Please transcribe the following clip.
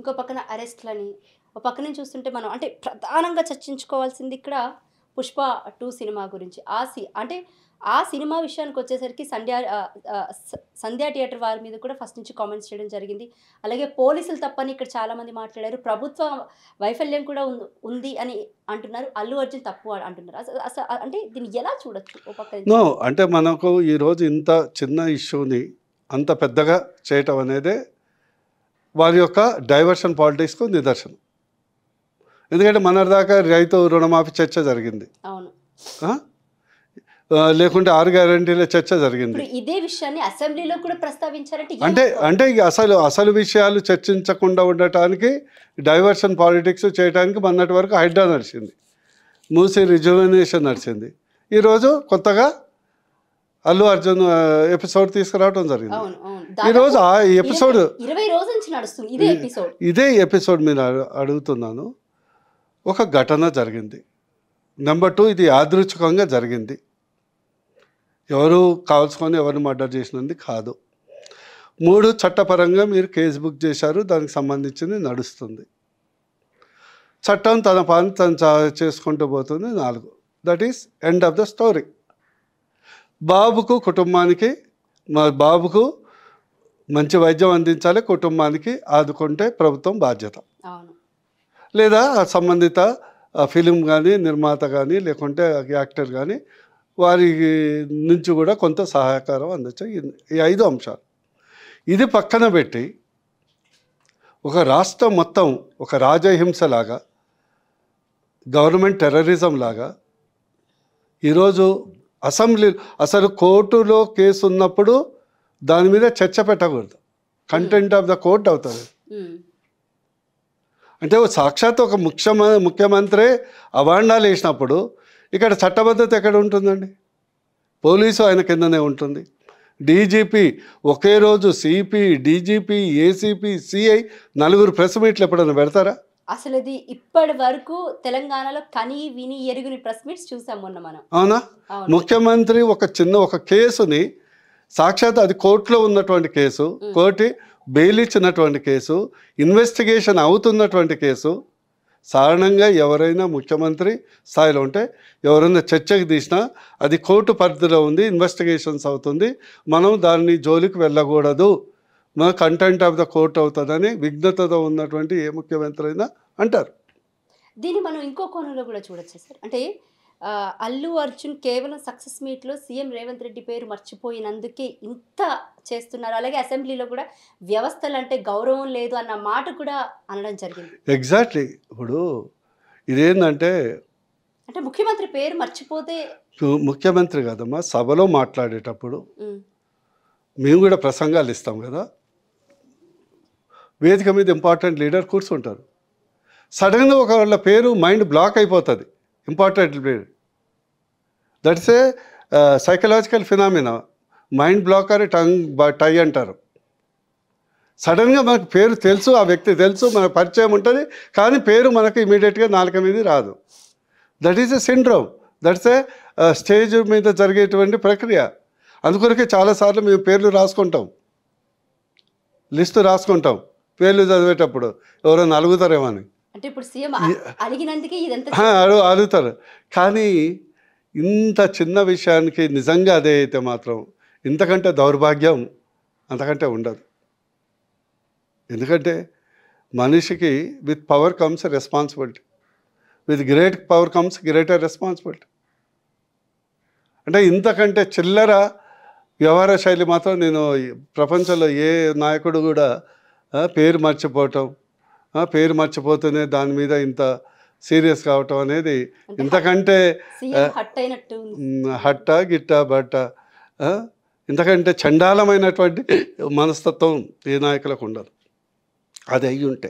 ఇంకో పక్కన అరెస్ట్‌లని, ఒక పక్క నుంచి చూస్తుంటే మనం అంటే ప్రధానంగా చర్చించుకోవాల్సింది ఇక్కడ 'పుష్ప 2' సినిమా గురించి. అంటే ఆ సినిమా విషయానికొచ్చేసరికి సంధ్య థియేటర్ వారి మీద కూడా ఫస్ట్ నుంచి కామెంట్స్ చేయడం జరిగింది. అలాగే పోలీసులు తప్పని ఇక్కడ చాలామంది మాట్లాడారు. ప్రభుత్వ వైఫల్యం కూడా ఉంది అని అంటున్నారు. అల్లు అర్జున్ తప్పు అంటున్నారు. అంటే దీన్ని ఎలా చూడొచ్చు ఓ పక్క నుంచి? నో. అంటే మనకు ఈరోజు ఇంత చిన్న ఇష్యూని అంత పెద్దగా చేయటం అనేదే వారి యొక్క డైవర్షన్ పాలిటిక్స్‌కు నిదర్శనం. ఎందుకంటే మొన్నటిదాకా రైతు రుణమాఫీ చర్చ జరిగింది. అవును. లేకుంటే 6 గ్యారంటీల చర్చ జరిగింది. ఇప్పుడు ఇదే విషయాన్ని అసెంబ్లీలో కూడా ప్రస్తావించారంటే అంటే ఇక అసలు విషయాలు చర్చించకుండా ఉండటానికి డైవర్షన్ పాలిటిక్స్ చేయడానికి మొన్నటి వరకు హైడ్రా నడిచింది, మూసి రిజువనేషన్ నడిచింది. ఈరోజు కొత్తగా అల్లు అర్జున్ ఎపిసోడ్ తీసుకురావడం జరిగింది. ఈరోజు ఆ ఎపిసోడ్ 20 రోజుల నుంచి నడుస్తుంది ఇదే ఎపిసోడ్. ఇదే ఎపిసోడ్ మీద అడుగుతున్నాను. ఒక ఘటన జరిగింది. నెంబర్ 2, ఇది యాదృచ్ఛికంగా జరిగింది. ఎవరు కావాల్సుకొని ఎవరిని మర్డర్ చేసినది కాదు. 3, చట్టపరంగా మీరు కేసు బుక్ చేశారు, దానికి సంబంధించింది నడుస్తుంది. చట్టం తన పని తను చేసుకుంటూ పోతుంది. 4, that is end of the story. కుటుంబానికి బాబుకు మంచి వైద్యం అందించాలి, కుటుంబానికి ఆదుకుంటే ప్రభుత్వం బాధ్యత. లేదా సంబంధిత ఫిలిం కానీ, నిర్మాత కానీ, లేకుంటే యాక్టర్ కానీ వారి నుంచి కూడా కొంత సహకారం అందచ్చు. ఈ 5 అంశాలు ఇది పక్కన పెట్టి ఒక రాష్ట్రం మొత్తం ఒక రాజహింసలాగా, గవర్నమెంట్ టెర్రరిజం లాగా ఈరోజు అసలు కోర్టులో కేసు ఉన్నప్పుడు దాని మీద చర్చ పెట్టకూడదు, కంటెంట్ ఆఫ్ ద కోర్ట్ అవుతుంది. అంటే సాక్షాత్ ఒక ముఖ్యమంత్రి అవాండాలు వేసినప్పుడు ఇక్కడ చట్టబద్ధత ఎక్కడ ఉంటుందండి? పోలీసు ఆయన కిందనే ఉంటుంది. డీజీపీ ఒకే రోజు CP, DGP, ACP, CI 4 press మీట్లు ఎప్పుడైనా పెడతారా? అసలు ఇది ఇప్పటి వరకు తెలంగాణలో కని విని ఎరుగుని ప్రెస్ మీట్స్ చూసాం మొన్న మనం. అవునా? ముఖ్యమంత్రి ఒక కేసుని సాక్షాత్ అది కోర్టులో ఉన్నటువంటి కేసు, కోర్టు బెయిల్ ఇచ్చినటువంటి కేసు, ఇన్వెస్టిగేషన్ అవుతున్నటువంటి కేసు. సాధారణంగా ఎవరైనా ముఖ్యమంత్రి స్థాయిలో ఉంటే ఎవరైనా చర్చకు తీసినా అది కోర్టు పరిధిలో ఉంది, ఇన్వెస్టిగేషన్స్ అవుతుంది, మనం దాన్ని జోలికి వెళ్ళకూడదు, మన కంటెంట్ ఆఫ్ ద కోర్ట్ అవుతుందని విఘ్నతతో ఉన్నటువంటి ఏ ముఖ్యమంత్రి అయినా అంటారు. దీన్ని మనం ఇంకో కోణంలో కూడా చూడొచ్చు సార్. అంటే అల్లు అర్జున్ కేవలం సక్సెస్ మీట్లో సీఎం రేవంత్ రెడ్డి పేరు మర్చిపోయినందుకే ఇంత చేస్తున్నారు. అలాగే అసెంబ్లీలో కూడా వ్యవస్థలు అంటే గౌరవం లేదు అన్న మాట కూడా అనడం జరిగింది. ఎగ్జాక్ట్లీ. ఇప్పుడు ఇదేంటంటే అంటే ముఖ్యమంత్రి పేరు మర్చిపోతే, ముఖ్యమంత్రి కాదమ్మా, సభలో మాట్లాడేటప్పుడు మేము కూడా ప్రసంగాలు ఇస్తాం కదా, వేదిక మీద ఇంపార్టెంట్ లీడర్ కూర్చుంటారు. సడన్గా వాళ్ళ పేరు మైండ్ బ్లాక్ అయిపోతుంది, ఇంపార్టెంట్ పేరు. That's a psychological phenomena. Mind block అని టై అంటారు. సడన్గా మనకు పేరు తెలుసు, ఆ వ్యక్తి తెలుసు, మనకు పరిచయం ఉంటుంది, కానీ పేరు మనకు ఇమీడియట్గా నాలుక మీద రాదు. That is a syndrome. That's a stage మీద జరిగేటువంటి ప్రక్రియ. అందుకొరకే చాలాసార్లు మేము పేర్లు రాసుకుంటాం, లిస్టు రాసుకుంటాం పేర్లు చదివేటప్పుడు, ఎవరైనా అలుగుతారేమో అని. అంటే ఇప్పుడు సీఎం అడిగినందుకే ఇదంతా అడుగుతారు. కానీ ఇంత చిన్న విషయానికి నిజంగా అదే అయితే మాత్రం ఇంతకంటే దౌర్భాగ్యం అంతకంటే ఉండదు. ఎందుకంటే మనిషికి with power comes responsibility, with great power comes greater responsibility. అంటే ఇంతకంటే చిల్లర వ్యవహార శైలి మాత్రం నేను ప్రపంచంలో ఏ నాయకుడు కూడా పేరు మర్చిపోతూనే దాని మీద ఇంత సీరియస్ కావటం అనేది ఇంతకంటే హట్ట గిట్ట బట్ట ఇంతకంటే చండాలమైనటువంటి మనస్తత్వం ఏ నాయకులకు ఉండదు. అది అయ్యి ఉంటే